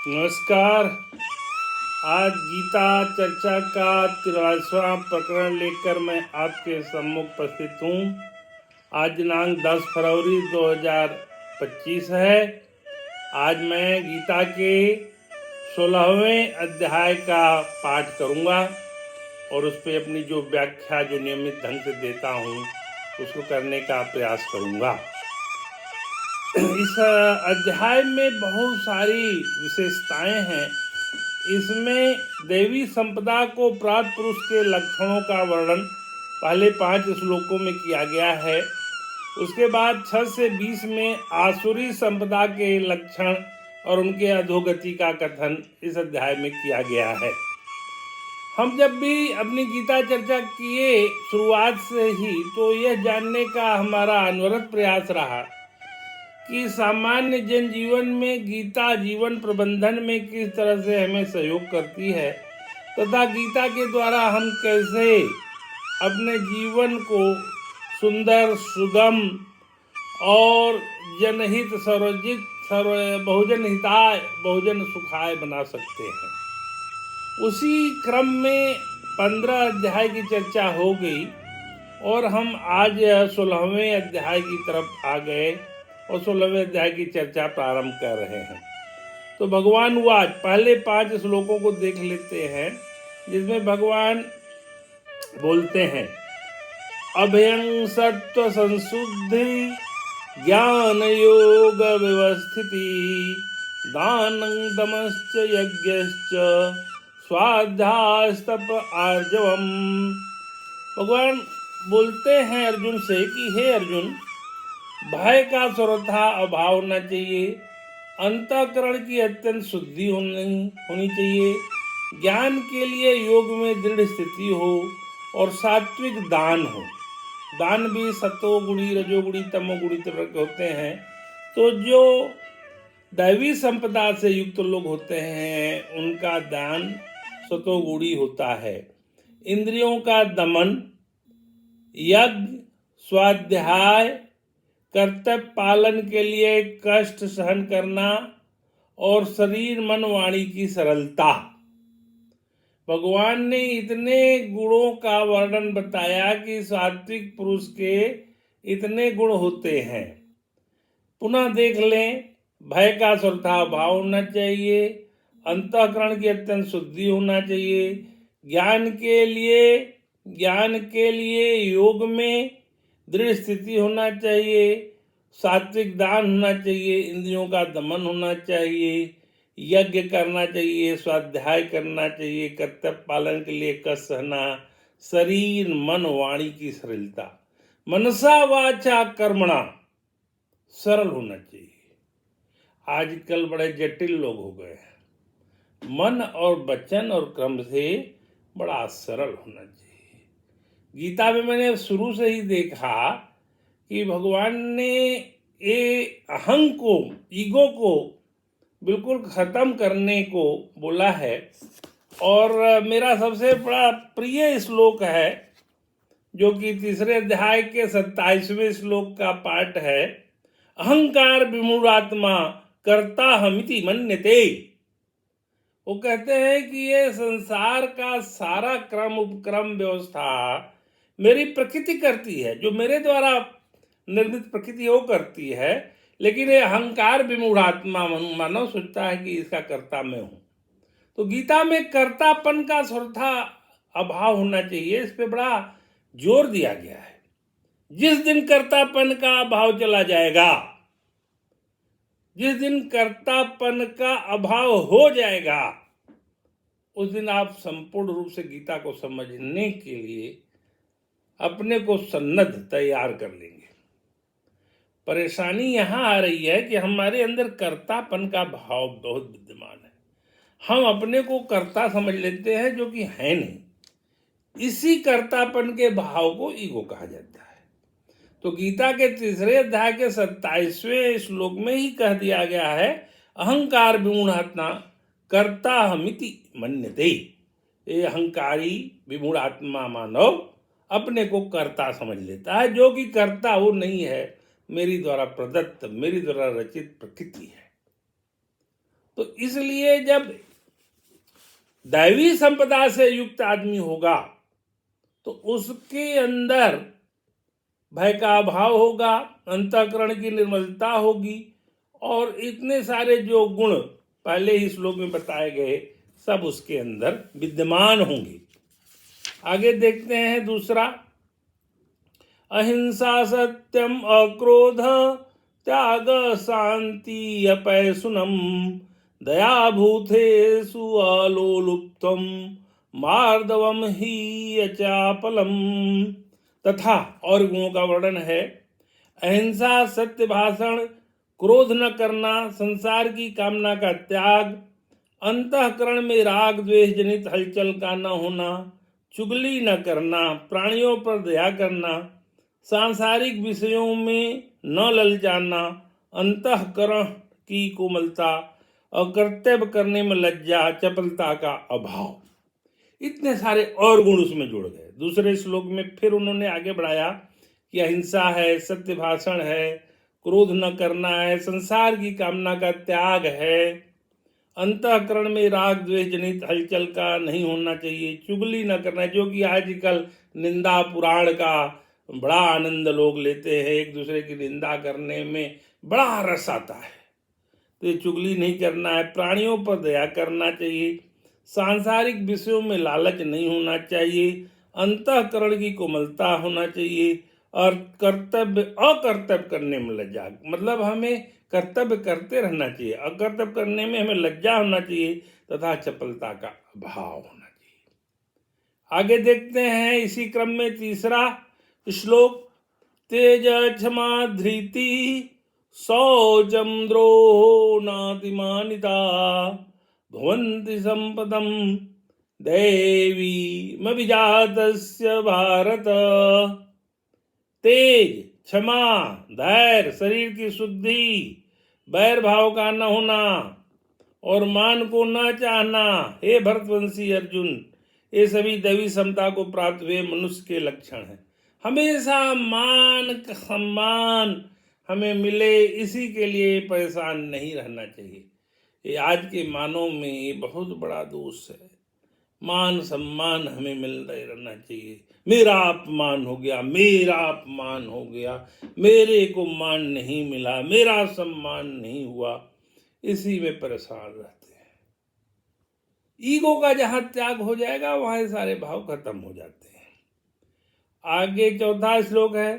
नमस्कार। आज गीता चर्चा का 83वां प्रकरण लेकर मैं आपके सम्मुख उपस्थित हूँ। आज दिनांक 10 फरवरी 2025 है। आज मैं गीता के 16वें अध्याय का पाठ करूँगा और उस पर अपनी जो व्याख्या जो नियमित ढंग से देता हूँ उसको करने का प्रयास करूँगा। इस अध्याय में बहुत सारी विशेषताएं हैं। इसमें देवी संपदा को प्रात पुरुष के लक्षणों का वर्णन पहले 5 श्लोकों में किया गया है। उसके बाद 6 से 20 में आसुरी संपदा के लक्षण और उनके अधोगति का कथन इस अध्याय में किया गया है। हम जब भी अपनी गीता चर्चा किए शुरुआत से ही तो यह जानने का हमारा अनवरत प्रयास रहा कि सामान्य जनजीवन में गीता जीवन प्रबंधन में किस तरह से हमें सहयोग करती है तथा गीता के द्वारा हम कैसे अपने जीवन को सुंदर, सुगम और जनहित बहुजन हिताय बहुजन सुखाय बना सकते हैं। उसी क्रम में 15 अध्याय की चर्चा हो गई और हम आज 16वें अध्याय की तरफ आ गए और 16वें अध्याय की चर्चा प्रारंभ कर रहे हैं। तो भगवान वाच पहले 5 श्लोकों को देख लेते हैं, जिसमें भगवान बोलते हैं, अभयं सत्व संशुद्धि ज्ञान योग व्यवस्थिति दानं दमश्च यज्ञश्च स्वाध्यायस्तप आर्जवम। भगवान बोलते हैं अर्जुन से कि हे अर्जुन, भय का सर्वथा अभाव होना चाहिए, अंतःकरण की अत्यंत शुद्धि होनी चाहिए, ज्ञान के लिए योग में दृढ़ स्थिति हो और सात्विक दान हो। दान भी सतोगुणी, रजोगुणी, तमोगुणी तरह के होते हैं। तो जो दैवी संपदा से युक्त लोग होते हैं उनका दान सतोगुणी होता है। इंद्रियों का दमन, यज्ञ, स्वाध्याय, कर्तव्य पालन के लिए कष्ट सहन करना और शरीर मन वाणी की सरलता। भगवान ने इतने गुणों का वर्णन बताया कि सात्विक पुरुष के इतने गुण होते हैं। पुनः देख लें, भय का सर्वथा भाव होना चाहिए, अंतःकरण की अत्यंत शुद्धि होना चाहिए, ज्ञान के लिए योग में दृढ़ स्थिति होना चाहिए, सात्विक दान होना चाहिए, इंद्रियों का दमन होना चाहिए, यज्ञ करना चाहिए, स्वाध्याय करना चाहिए, कर्तव्य पालन के लिए कष्ट सहना, शरीर मन वाणी की सरलता, मनसा वाचा कर्मणा सरल होना चाहिए। आजकल बड़े जटिल लोग हो गए हैं। मन और वचन और कर्म से बड़ा सरल होना चाहिए। गीता में मैंने शुरू से ही देखा कि भगवान ने ये अहं को, ईगो को बिल्कुल खत्म करने को बोला है। और मेरा सबसे बड़ा प्रिय श्लोक है जो कि 3 अध्याय के 27वें श्लोक का पाठ है, अहंकार विमूढ़ात्मा कर्ता हमिति मन्यते। वो कहते हैं कि ये संसार का सारा क्रम उपक्रम व्यवस्था मेरी प्रकृति करती है, जो मेरे द्वारा निर्मित प्रकृति वो करती है, लेकिन ये अहंकार विमूढ़ात्मा मानव सोचता है कि इसका कर्ता मैं हूं। तो गीता में कर्तापन का सर्वथा अभाव होना चाहिए, इस पे बड़ा जोर दिया गया है। जिस दिन कर्तापन का अभाव चला जाएगा, जिस दिन कर्तापन का अभाव हो जाएगा, उस दिन आप संपूर्ण रूप से गीता को समझने के लिए अपने को सन्नद्ध तैयार कर लेंगे। परेशानी यहां आ रही है कि हमारे अंदर कर्तापन का भाव बहुत विद्यमान है। हम अपने को कर्ता समझ लेते हैं, जो कि है नहीं। इसी कर्तापन के भाव को ईगो कहा जाता है। तो गीता के 3 अध्याय के 27वें श्लोक में ही कह दिया गया है, अहंकार विमूढ़ात्मा कर्ता हमिति मन्यते। ये अहंकारी विमूढ़ात्मा मानव अपने को कर्ता समझ लेता है, जो कि कर्ता वो नहीं है, मेरी द्वारा प्रदत्त, मेरी द्वारा रचित प्रकृति है। तो इसलिए जब दैवी संपदा से युक्त आदमी होगा तो उसके अंदर भय का अभाव होगा, अंतःकरण की निर्मलता होगी और इतने सारे जो गुण पहले ही श्लोक में बताए गए सब उसके अंदर विद्यमान होंगे। आगे देखते हैं दूसरा, अहिंसा सत्यम अक्रोध त्याग शांति अपैशुनम दया भूतेषु अलोलुप्तम मार्दवम ही अचापलम। तथा और गुणों का वर्णन है, अहिंसा, सत्य भाषण, क्रोध न करना, संसार की कामना का त्याग, अंतःकरण में राग द्वेष जनित हलचल का न होना, चुगली न करना, प्राणियों पर दया करना, सांसारिक विषयों में न ललचाना, अंतःकरण की कोमलता और कर्तव्य करने में लज्जा, चपलता का अभाव, इतने सारे और गुण उसमें जुड़ गए। दूसरे श्लोक में फिर उन्होंने आगे बढ़ाया कि अहिंसा है, सत्य भाषण है, क्रोध न करना है, संसार की कामना का त्याग है, अंतःकरण में राग द्वेष जनित हलचल का नहीं होना चाहिए, चुगली न करना, जो कि आजकल निंदा पुराण का बड़ा आनंद लोग लेते हैं, एक दूसरे की निंदा करने में बड़ा रस आता है। तो ये चुगली नहीं करना है, प्राणियों पर दया करना चाहिए, सांसारिक विषयों में लालच नहीं होना चाहिए, अंतःकरण की कोमलता होना चाहिए और कर्तव्य अकर्तव्य करने में लज्जा, मतलब हमें कर्तव्य करते रहना चाहिए, अकर्तव्य करने में हमें लज्जा होना चाहिए तथा चपलता का अभाव होना चाहिए। आगे देखते हैं इसी क्रम में तीसरा श्लोक, तेज क्षमा धृति शौचम द्रोहो नातिमानिता भवन्ति संपदम दैवी मभिजातस्य भारत। तेज, क्षमा, धैर्य, शरीर की शुद्धि, बैर भाव का न होना और मान को न चाहना, हे भरतवंशी अर्जुन, ये सभी दैवी समता को प्राप्त हुए मनुष्य के लक्षण हैं। हमेशा मान सम्मान हमें मिले, इसी के लिए परेशान नहीं रहना चाहिए। ये आज के मानव में ये बहुत बड़ा दोष है। मान सम्मान हमें मिलता ही रहना चाहिए। मेरा अपमान हो गया, मेरा अपमान हो गया, मेरे को मान नहीं मिला, मेरा सम्मान नहीं हुआ, इसी में परेशान रहते हैं। ईगो का जहां त्याग हो जाएगा वहां ये सारे भाव खत्म हो जाते हैं। आगे चौथा श्लोक है,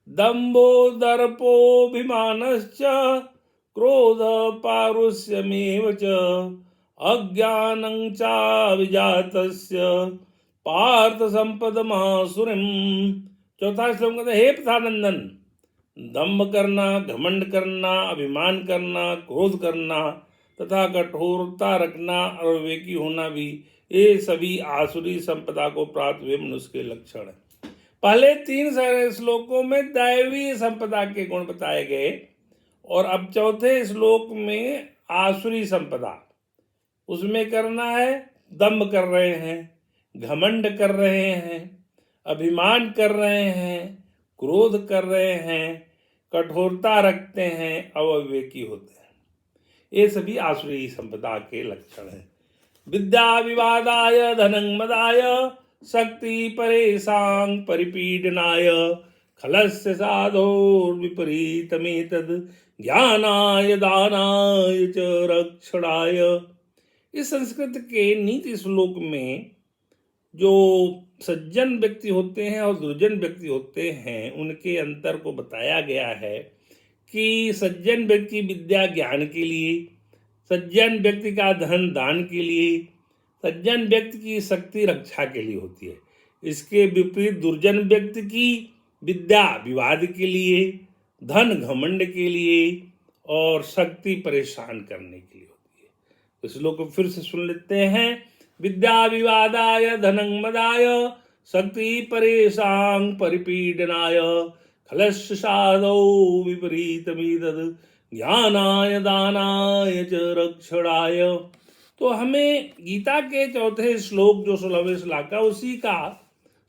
दंभो दर्पोभिमानश्च क्रोध पारुष्यमेव च अज्ञानं चाभिजातस्य पार्थ संपद महासुरम। चौथा श्लोक कहते हे प्रधानंदन, दंभ करना, घमंड करना, अभिमान करना, क्रोध करना तथा कठोरता रखना और विवेकी होना भी, ये सभी आसुरी संपदा को प्राप्त हुए मनुष्य के लक्षण है। पहले 3 श्लोकों में दैवी संपदा के गुण बताए गए और अब चौथे श्लोक में आसुरी संपदा, उसमें करना है, दंभ कर रहे हैं, घमंड कर रहे हैं, अभिमान कर रहे हैं, क्रोध कर रहे हैं, कठोरता रखते हैं, अविवेकी होते हैं। ये सभी आसुरी संपदा के लक्षण हैं। विद्या विवादाय धनं मदाय शक्ति परेशां परिपीडनाय खलस्य साधोर्विपरीतमेतद् ज्ञानाय दानाय च रक्षणाय। इस संस्कृत के नीति श्लोक में जो सज्जन व्यक्ति होते हैं और दुर्जन व्यक्ति होते हैं उनके अंतर को बताया गया है कि सज्जन व्यक्ति विद्या ज्ञान के लिए, सज्जन व्यक्ति का धन दान के लिए, सज्जन व्यक्ति की शक्ति रक्षा के लिए होती है। इसके विपरीत दुर्जन व्यक्ति की विद्या विवाद के लिए, धन घमंड के लिए और शक्ति परेशान करने के लिए होती है। इस श्लोक को फिर से सुन लेते हैं। विद्या विवादाय धनं मदाय शक्ति परेशां परिपीडनाय खलस्य साधौ विपरीतमेतद् ज्ञानाय दानाय च रक्षणाय। तो हमें गीता के चौथे श्लोक जो 16वें श्लोक का, उसी का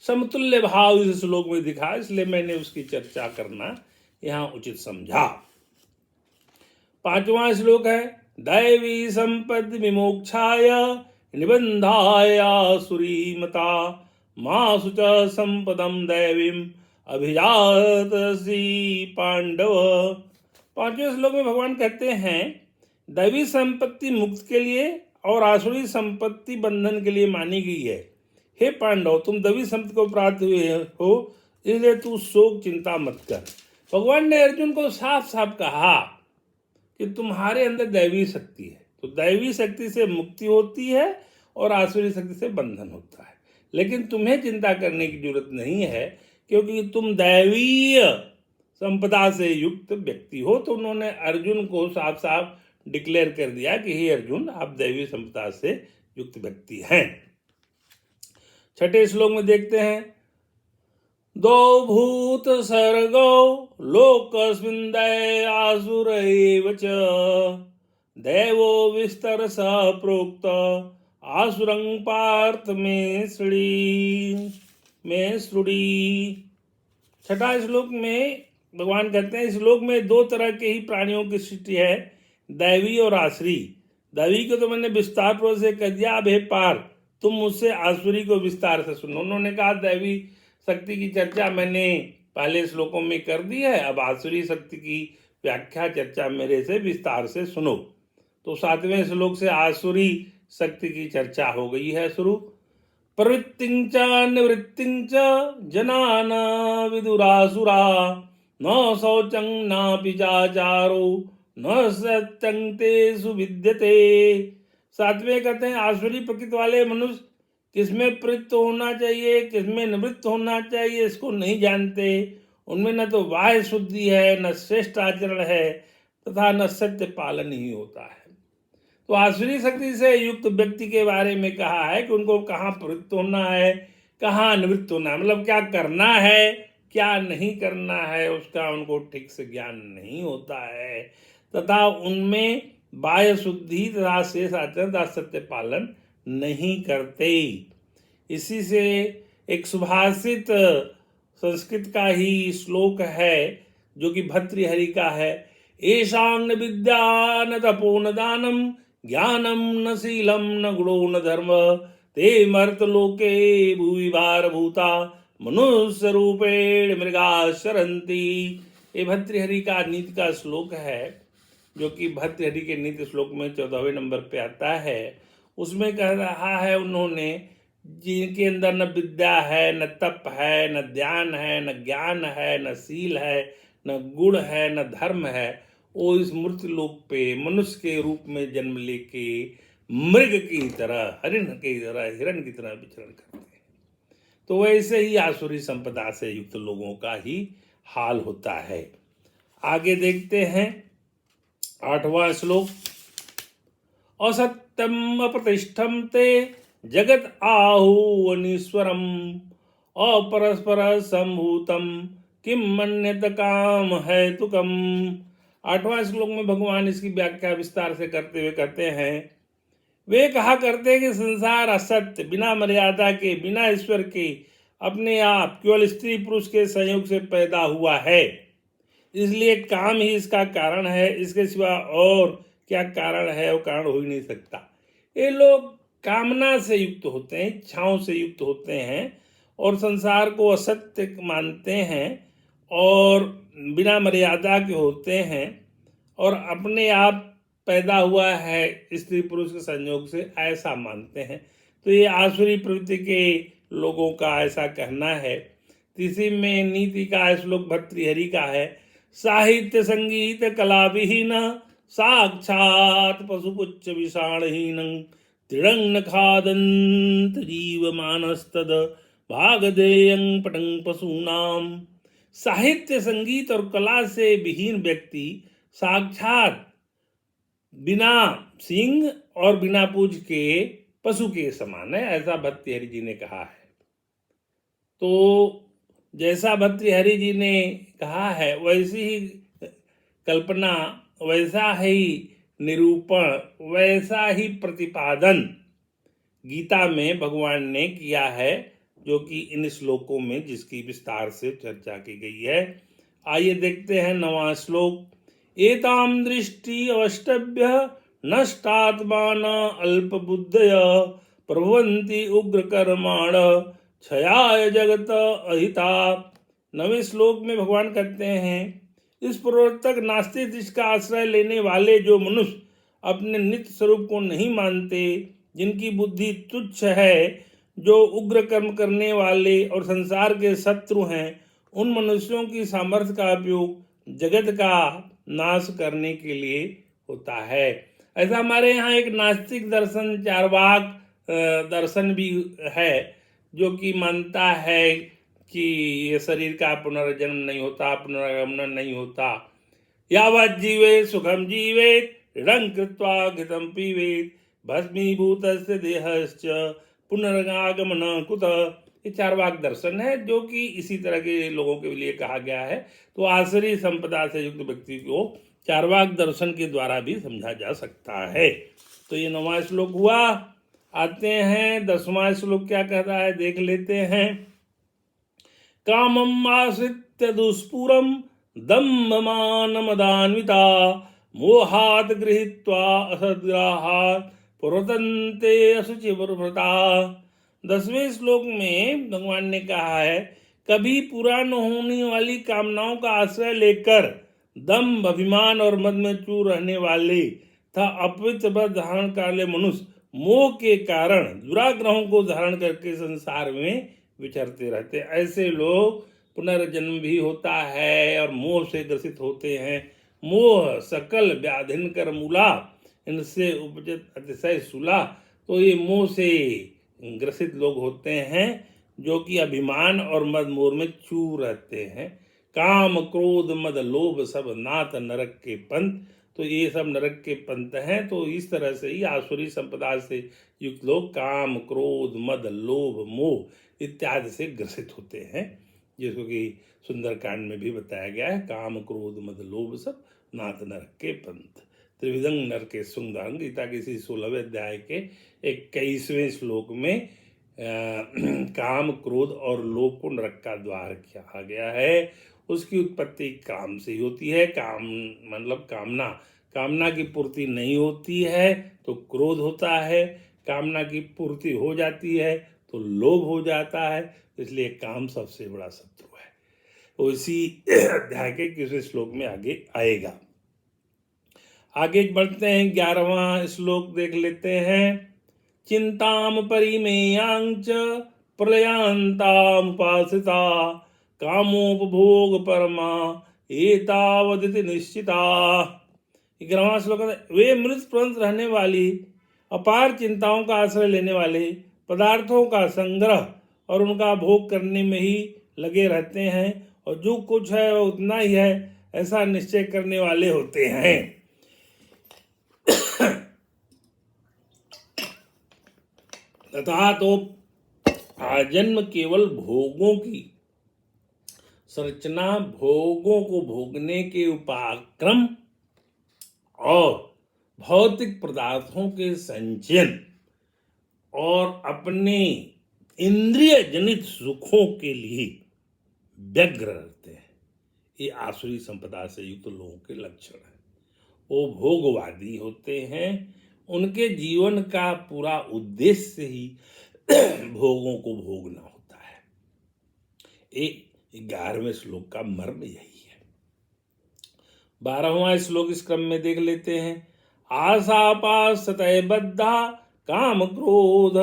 समतुल्य भाव इस श्लोक में दिखा, इसलिए मैंने उसकी चर्चा करना यहाँ उचित समझा। 5वां श्लोक है, दैवी संपत्ति विमोक्षाय निबंधाय आसुरी मता मासु च संपदम दैवीम अभिजातसी पांडव। पांचवें श्लोक में भगवान कहते हैं दैवी संपत्ति मुक्त के लिए और आसुरी संपत्ति बंधन के लिए मानी गई है। हे पांडव, तुम दैवी संपत्ति को प्राप्त हुए हो, इसलिए तू शोक चिंता मत कर। भगवान ने अर्जुन को साफ साफ कहा कि तुम्हारे अंदर दैवी शक्ति है, तो दैवी शक्ति से मुक्ति होती है और आसुरी शक्ति से बंधन होता है। लेकिन तुम्हें चिंता करने की जरूरत नहीं है, क्योंकि तुम दैवीय संपदा से युक्त व्यक्ति हो। तो उन्होंने अर्जुन को साफ साफ डिक्लेयर कर दिया कि हे अर्जुन, आप दैवी संपदा से युक्त व्यक्ति हैं। छठे श्लोक में देखते हैं दो भूत सर्गो लोकस्मिन् दै आसुर एव च दैवो विस्तरस प्रोक्त आसुरं पार्थ में श्रुड़ी। छठा श्लोक में भगवान कहते हैं इस श्लोक में दो तरह के ही प्राणियों की सृष्टि है, दैवी और आसुरी। दैवी को तो मैंने विस्तार पूर्वक से कह दिया, अब हे पार्थ तुम मुझसे आसुरी को विस्तार से सुनो। उन्होंने कहा दैवी शक्ति की चर्चा मैंने पहले श्लोकों में कर दी है, अब आसुरी शक्ति की व्याख्या चर्चा मेरे से विस्तार से सुनो। तो सातवें श्लोक से आसुरी शक्ति की चर्चा हो गई है शुरू। प्रवृत्तिं च निवृत्तिं च जनान विदुरासुरा न शौचं नापि चाचारो न सत्यं तेषु विद्यते। सातवें कहते हैं आसुरी प्रकृति वाले मनुष्य किसमें प्रवृत्त होना चाहिए, किसमें निवृत्त होना चाहिए, इसको नहीं जानते। उनमें न तो बाह्य शुद्धि है, न श्रेष्ठ आचरण है, तथा न सत्य पालन ही होता है। तो आसुरी शक्ति से युक्त व्यक्ति के बारे में कहा है कि उनको कहाँ प्रवृत्त होना है, कहाँ निवृत्त होना है, मतलब क्या करना है क्या नहीं करना है, उसका उनको ठीक से ज्ञान नहीं होता है, तथा उनमें बाह्य शुद्धि तथा शेष आचरण तथा सत्य पालन नहीं करते। इसी से एक सुभाषित संस्कृत का ही श्लोक है जो कि भर्तृहरि का है, एषां न विद्या न तपो न दानम ज्ञानम न शीलम न गुणो न धर्म ते मर्तलोके भुवि भारभूता मनुष्य रूपेण मृगा शरन्ति। ये भर्तृहरि का नीति का श्लोक है जो कि भर्तृहरि के नीति श्लोक में 14वें नंबर पे आता है। उसमें कह रहा है उन्होंने जिनके अंदर न विद्या है, न तप है, न ध्यान है, न ज्ञान है, न शील है, न गुण है, न धर्म है, वो इस मृत्यु लोक पे मनुष्य के रूप में जन्म लेके मृग की तरह, हरिण की तरह, हिरण की तरह विचरण करते हैं। तो वैसे ही आसुरी संपदा से युक्त लोगों का ही हाल होता है। आगे देखते हैं 8वां श्लोक, असत्यम अप्रतिष्ठम ते जगत आहु अनीश्वरम अपरस्पर संभूतम किम मन्यत काम है तुकम। 8वां श्लोक में भगवान इसकी व्याख्या विस्तार से करते हुए कहते हैं वे कहा करते कि संसार असत्य, बिना मर्यादा के, बिना ईश्वर के, अपने आप केवल स्त्री पुरुष के संयोग से पैदा हुआ है, इसलिए काम ही इसका कारण है, इसके सिवा और क्या कारण है, वो कारण हो ही नहीं सकता। ये लोग कामना से युक्त होते हैं, इच्छाओं से युक्त होते हैं और संसार को असत्य मानते हैं और बिना मर्यादा के होते हैं और अपने आप पैदा हुआ है स्त्री पुरुष के संयोग से, ऐसा मानते हैं। तो ये आसुरी प्रवृत्ति के लोगों का ऐसा कहना है। इसी में नीति का श्लोक भर्तृहरि का है, साहित्य संगीत कला विहीन साक्षात पशुपुच्छ विषाणहीन तृणं न खादन्त जीव मानस्तद भागधेयं पटं पशूनाम। साहित्य संगीत और कला से विहीन व्यक्ति साक्षात बिना सींग और बिना पूंछ के पशु के समान है, ऐसा भर्तृहरि जी ने कहा है। तो जैसा भर्तृहरि जी ने कहा है वैसी ही कल्पना, वैसा ही निरूपण, वैसा ही प्रतिपादन गीता में भगवान ने किया है, जो कि इन श्लोकों में जिसकी विस्तार से चर्चा की गई है। आइए देखते हैं 9वां श्लोक, एताम दृष्टि अवष्टभ्य नष्टात्मान अल्पबुद्धय प्रभवन्ति उग्र कर्माण क्षयाय जगत अहिता। 9वें श्लोक में भगवान कहते हैं, इस प्रवर्तक नास्तिक जिसका आश्रय लेने वाले जो मनुष्य अपने नित्य स्वरूप को नहीं मानते, जिनकी बुद्धि तुच्छ है, जो उग्र कर्म करने वाले और संसार के शत्रु हैं, उन मनुष्यों की सामर्थ्य का उपयोग जगत का नाश करने के लिए होता है। ऐसा हमारे यहाँ एक नास्तिक दर्शन चार्वाक दर्शन भी है, जो कि मानता है कि ये शरीर का पुनर्जन्म नहीं होता, पुनर्गमन नहीं होता। यावत् जीवेत् सुखम जीवेत् ऋणं कृत्वा घृतं पीवेत् भस्मीभूतस्य देहश्च पुनर्गमन कुतः। ये चार्वाक दर्शन है, जो कि इसी तरह के लोगों के लिए कहा गया है। तो आसुरी संपदा से युक्त व्यक्ति को चार्वाक दर्शन के द्वारा भी समझा जा सकता है। तो ये 9वां श्लोक हुआ। आते हैं 10वां श्लोक क्या कहता है, देख लेते हैं। कामम आश्रित्य दुष्पूरम दम्भमानमदान्विता मोहात् गृहीत्वा असद्ग्राहात् प्रवर्तन्ते अशुचिव्रता। 10वें श्लोक में भगवान ने कहा है, कभी पूरा न होने वाली कामनाओं का आश्रय लेकर दम्भ, अभिमान और मद में चूर रहने वाले तथा अपवित्र व्रत धारण करने मनुष्य मोह के कारण दुराग्रहों को धारण करके संसार में विचरते रहते। ऐसे लोग पुनर्जन्म भी होता है और मोह से ग्रसित होते हैं। मोह सकल व्याधिन कर मूला, इनसे उपजत अतिशय सूला। तो ये मोह से ग्रसित लोग होते हैं, जो कि अभिमान और मद मोह में चूर रहते हैं। काम क्रोध मद लोभ सब नाथ नरक के पंथ। तो ये सब नरक के पंथ हैं। तो इस तरह से ही आसुरी संपदा से युक्त लोग काम क्रोध मद लोभ मोह इत्यादि से ग्रसित होते हैं, जिसको कि सुंदरकांड में भी बताया गया है। काम क्रोध मद लोभ सब नाथ नरक के पंथ, त्रिविधं नरके सुंदरं। गीता के इसी 16वें अध्याय के 21वें श्लोक में काम क्रोध और लोभ को नरक का द्वार कहा गया है। उसकी उत्पत्ति काम से ही होती है। काम मतलब कामना, कामना की पूर्ति नहीं होती है तो क्रोध होता है, कामना की पूर्ति हो जाती है तो लोभ हो जाता है। इसलिए काम सबसे बड़ा शत्रु है। तो इसी अध्याय के 21वें श्लोक में आगे आएगा। आगे बढ़ते हैं, 11वां श्लोक देख लेते हैं। चिंताम परिमेयांच प्रलयांतामुपासिता कामोपभोग परमा एतावदिति निश्चिता। 11वां श्लोक है, वे मृत तुरंत रहने वाली अपार चिंताओं का आश्रय लेने वाले पदार्थों का संग्रह और उनका भोग करने में ही लगे रहते हैं, और जो कुछ है वो उतना ही है ऐसा निश्चय करने वाले होते हैं। तथा तो आजन्म केवल भोगों की संरचना, भोगों को भोगने के उपाक्रम और भौतिक पदार्थों के संचयन और अपने इंद्रिय जनित सुखों के लिए व्यग्र रहते हैं। ये आसुरी संपदा से युक्त लोगों के लक्षण है। वो भोगवादी होते हैं। उनके जीवन का पूरा उद्देश्य ही भोगों को भोगना होता है। 11वें श्लोक का मर्म यही है। 12वां श्लोक इस क्रम में देख लेते हैं। आशापास सतय बद्धा काम क्रोध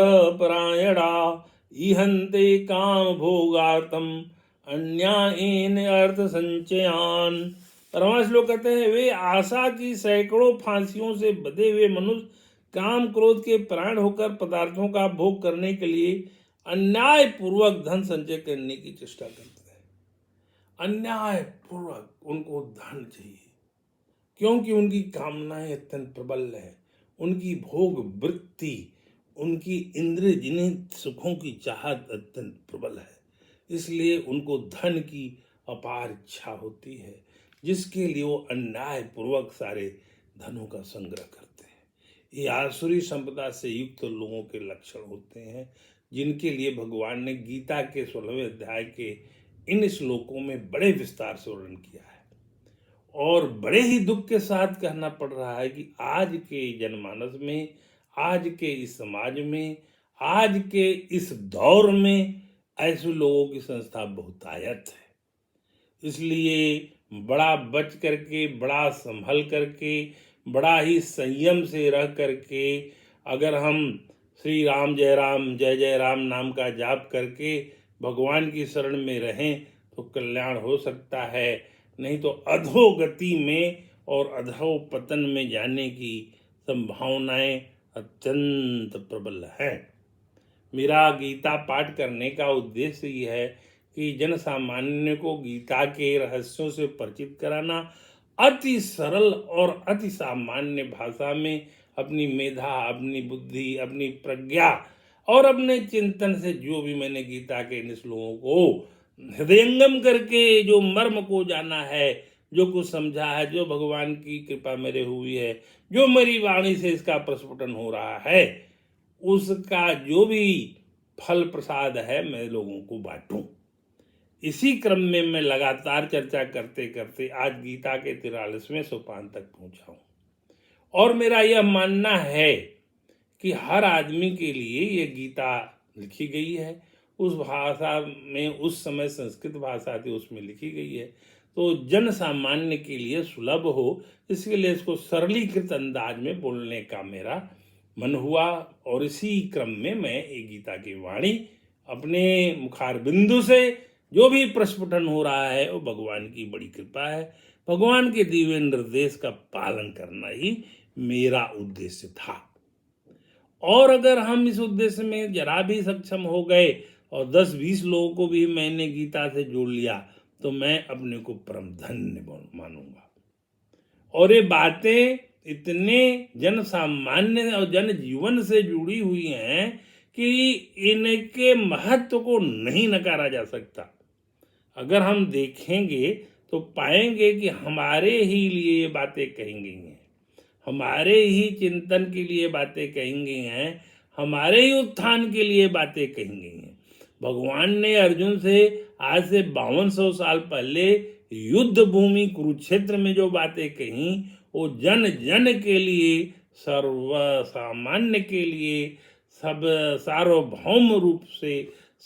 परायणा इहन्ते काम भोगार्थम अन्यायेन अर्थ संचयान। 12वां श्लोक कहते हैं, वे आशा की सैकड़ों फांसियों से बंधे हुए मनुष्य काम क्रोध के प्राण होकर पदार्थों का भोग करने के लिए अन्याय पूर्वक धन संचय करने की चेष्टा करते हैं। अन्याय पूर्वक उनको धन चाहिए, क्योंकि उनकी कामनाएं अत्यंत प्रबल है। उनकी भोग वृत्ति, उनकी इंद्रिय जनित सुखों की चाहत अत्यंत प्रबल है। इसलिए उनको धन की अपार इच्छा होती है, जिसके लिए वो अन्याय पूर्वक सारे धनों का संग्रह करते हैं। ये आसुरी संपदा से युक्त लोगों के लक्षण होते हैं, जिनके लिए भगवान ने गीता के 16वें अध्याय के इन श्लोकों में बड़े विस्तार से वर्णन किया है। और बड़े ही दुख के साथ कहना पड़ रहा है कि आज के जनमानस में, आज के इस समाज में, आज के इस दौर में ऐसे लोगों की संस्था बहुतायत है। इसलिए बड़ा बच करके, बड़ा संभल करके, बड़ा ही संयम से रह करके अगर हम श्री राम जय जय राम नाम का जाप करके भगवान की शरण में रहें तो कल्याण हो सकता है, नहीं तो अधोगति में और अधोपतन में जाने की संभावनाएं अत्यंत प्रबल है। मेरा गीता पाठ करने का उद्देश्य यह है कि जन सामान्य को गीता के रहस्यों से परिचित कराना, अति सरल और अति सामान्य भाषा में अपनी मेधा, अपनी बुद्धि, अपनी प्रज्ञा और अपने चिंतन से जो भी मैंने गीता के इन श्लोकों को हृदयंगम करके जो मर्म को जाना है, जो कुछ समझा है, जो भगवान की कृपा मेरे हुई है, जो मेरी वाणी से इसका प्रस्फुटन हो रहा है, उसका जो भी फल प्रसाद है मैं लोगों को बांटूं। इसी क्रम में मैं लगातार चर्चा करते करते आज गीता के 43वें सोपान तक पहुंचा हूं। और मेरा यह मानना है कि हर आदमी के लिए यह गीता लिखी गई है। उस भाषा में उस समय संस्कृत भाषा थी, उसमें लिखी गई है, तो जन सामान्य के लिए सुलभ हो, इसके लिए इसको सरलीकृत अंदाज में बोलने का मेरा मन हुआ। और इसी क्रम में मैं एक गीता की वाणी अपने मुखार बिंदु से जो भी प्रस्फुटन हो रहा है वो भगवान की बड़ी कृपा है। भगवान के दिव्य निर्देश का पालन करना ही मेरा उद्देश्य था। और अगर हम इस उद्देश्य में जरा भी सक्षम हो गए और 10-20 लोगों को भी मैंने गीता से जोड़ लिया तो मैं अपने को परम धन्य मानूंगा। और ये बातें इतने जन सामान्य और जन जीवन से जुड़ी हुई हैं कि इनके महत्व को नहीं नकारा जा सकता। अगर हम देखेंगे तो पाएंगे कि हमारे ही लिए ये बातें कही गई हैं, हमारे ही चिंतन के लिए बातें कही गई हैं, हमारे ही उत्थान के लिए बातें कही गई हैं। भगवान ने अर्जुन से आज से 5200 साल पहले युद्ध भूमि कुरुक्षेत्र में जो बातें कही वो जन जन के लिए, सर्व सामान्य के लिए, सब सार्वभौम रूप से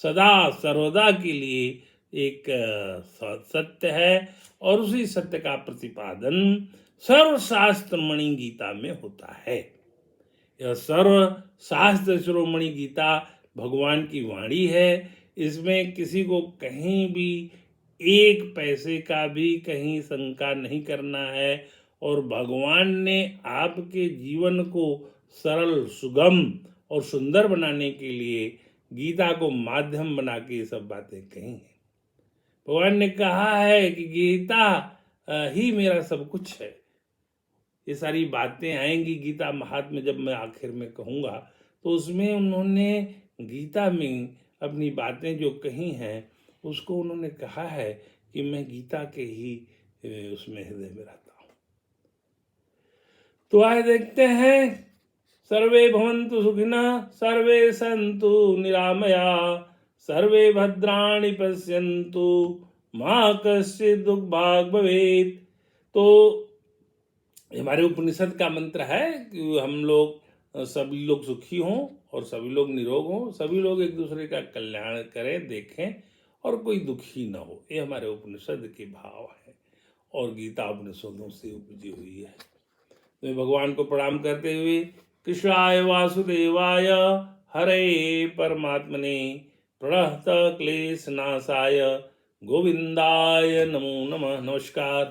सदा सर्वदा के लिए एक सत्य है। और उसी सत्य का प्रतिपादन सर्वशास्त्र मणि गीता में होता है। यह सर्वशास्त्र शिरोमणि गीता भगवान की वाणी है। इसमें किसी को कहीं भी एक पैसे का भी कहीं शंका नहीं करना है। और भगवान ने आपके जीवन को सरल, सुगम और सुंदर बनाने के लिए गीता को माध्यम बना के ये सब बातें कही हैं। भगवान ने कहा है कि गीता ही मेरा सब कुछ है। ये सारी बातें आएंगी गीता महात्म्य जब मैं आखिर में कहूँगा, तो उसमें उन्होंने गीता में अपनी बातें जो कही हैं उसको उन्होंने कहा है कि मैं गीता के ही उसमें हृदय में रहता हूँ। तो आए देखते हैं। सर्वे भवन्तु सुखिनः, सर्वे सन्तु निरामया, सर्वे भद्राणि पश्यन्तु, मा कश्चित् दुर्भाग् भवेत्। तो हमारे उपनिषद का मंत्र है कि हम लोग सभी लोग सुखी हों और सभी लोग निरोग हों, सभी लोग एक दूसरे का कल्याण करें, देखें और कोई दुखी न हो। ये हमारे उपनिषद के भाव है और गीता उपनिषदों से उपजी हुई है। तो मैं भगवान को प्रणाम करते हुए कृष्णाय वासुदेवाय हरे परमात्मने प्रणत क्लेश नाशाय गोविंदाय नमो नमः। नमस्कार।